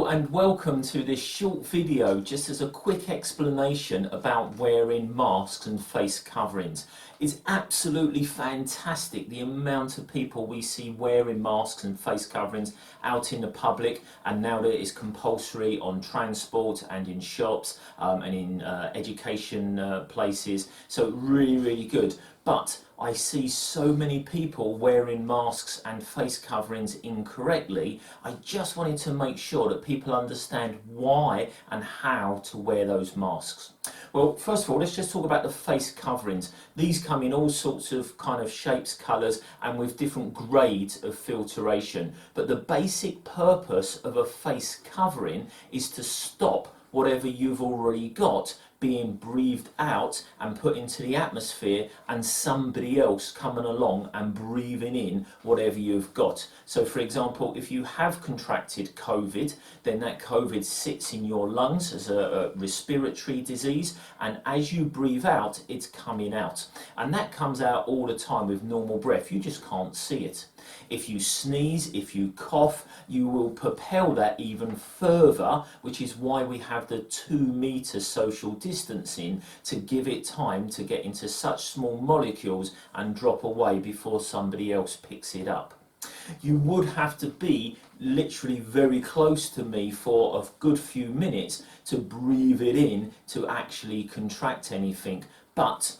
and welcome to this short video just as a quick explanation about wearing masks and face coverings. It's absolutely fantastic the amount of people we see wearing masks and face coverings out in the public, and now that it's compulsory on transport and in shops and in education places, so really good. But I see so many people wearing masks and face coverings incorrectly. I just wanted to make sure that people understand why and how to wear those masks. Well, first of all, let's just talk about the face coverings. These come in all sorts of kind of shapes, colours, and with different grades of filtration. But the basic purpose of a face covering is to stop whatever you've already got being breathed out and put into the atmosphere, and somebody else coming along and breathing in whatever you've got. So for example, if you have contracted COVID, then that COVID sits in your lungs as a respiratory disease, and as you breathe out, it's coming out. And that comes out all the time with normal breath. You just can't see it. If you sneeze, if you cough, you will propel that even further, which is why we have the 2-meter social distancing, to give it time to get into such small molecules and drop away before somebody else picks it up. You would have to be literally very close to me for a good few minutes to breathe it in to actually contract anything. But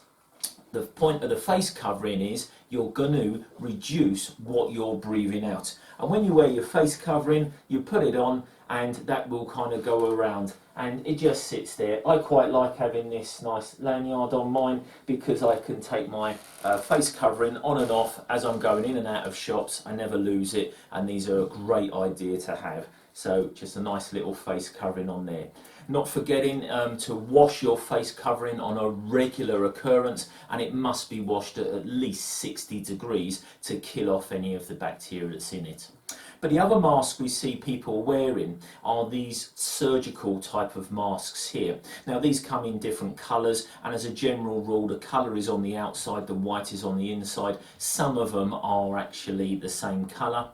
the point of the face covering is you're going to reduce what you're breathing out. And when you wear your face covering, you put it on and that will kind of go around and it just sits there. I quite like having this nice lanyard on mine because I can take my face covering on and off as I'm going in and out of shops. I never lose it, and these are a great idea to have. So just a nice little face covering on there. Not forgetting to wash your face covering on a regular occurrence, and it must be washed at least 60 degrees to kill off any of the bacteria that's in it. But the other masks we see people wearing are these surgical type of masks here. Now these come in different colours, and as a general rule the colour is on the outside, the white is on the inside. Some of them are actually the same colour.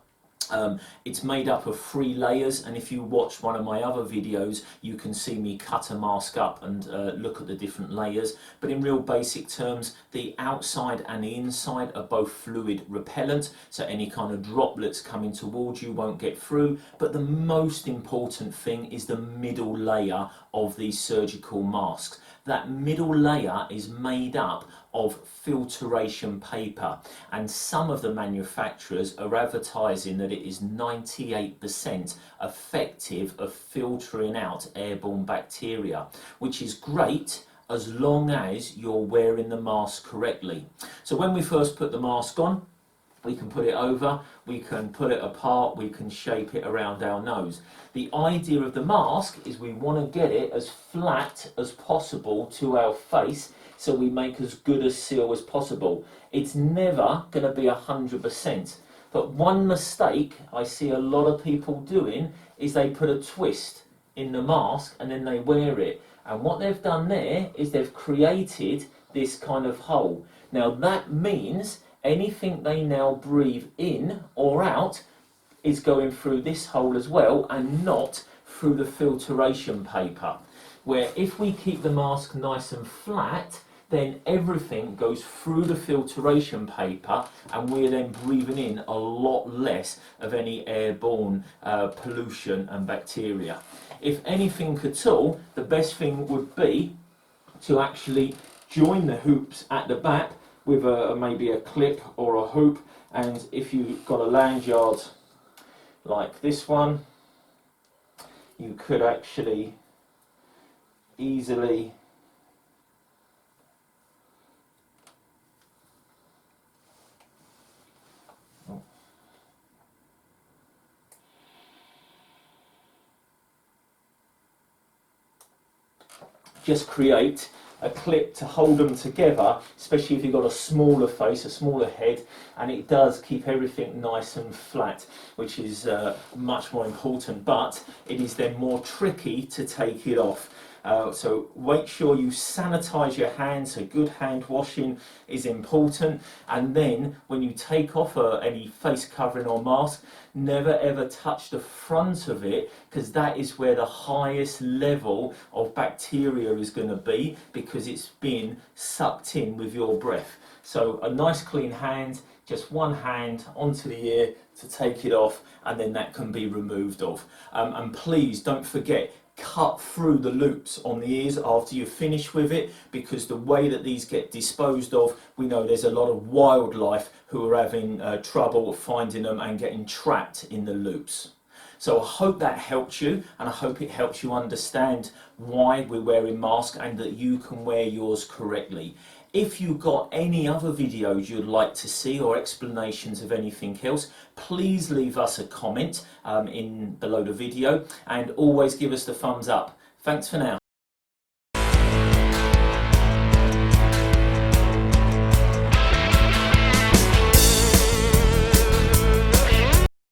It's made up of 3 layers, and if you watch one of my other videos you can see me cut a mask up and look at the different layers. But in real basic terms, the outside and the inside are both fluid repellent, so any kind of droplets coming towards you won't get through. But the most important thing is the middle layer of these surgical masks. That middle layer is made up of filtration paper, and some of the manufacturers are advertising that it is 98% effective of filtering out airborne bacteria, which is great as long as you're wearing the mask correctly. So when we first put the mask on, we can put it over, we can pull it apart, we can shape it around our nose. The idea of the mask is we want to get it as flat as possible to our face, so we make as good a seal as possible. It's never going to be 100%. But one mistake I see a lot of people doing is they put a twist in the mask and then they wear it. And what they've done there is they've created this kind of hole. Now that means anything they now breathe in or out is going through this hole as well, and not through the filtration paper. Where if we keep the mask nice and flat, then everything goes through the filtration paper, and we're then breathing in a lot less of any airborne pollution and bacteria. If anything at all, the best thing would be to actually join the hoops at the back with maybe a clip or a hoop, and if you've got a lanyard like this one, you could actually easily just create a clip to hold them together, especially if you've got a smaller face, a smaller head, and it does keep everything nice and flat, which is much more important, but it is then more tricky to take it off. So make sure you sanitize your hands. So good hand washing is important. And then when you take off any face covering or mask, never ever touch the front of it, because that is where the highest level of bacteria is going to be, because it's been sucked in with your breath. So a nice clean hand, just one hand onto the ear to take it off, and then that can be removed off. And please don't forget, cut through the loops on the ears after you finish with it, because the way that these get disposed of, we know there's a lot of wildlife who are having trouble finding them and getting trapped in the loops. So I hope that helped you, and I hope it helps you understand why we're wearing masks and that you can wear yours correctly. If you've got any other videos you'd like to see or explanations of anything else, please leave us a comment below the video, and always give us the thumbs up. Thanks for now.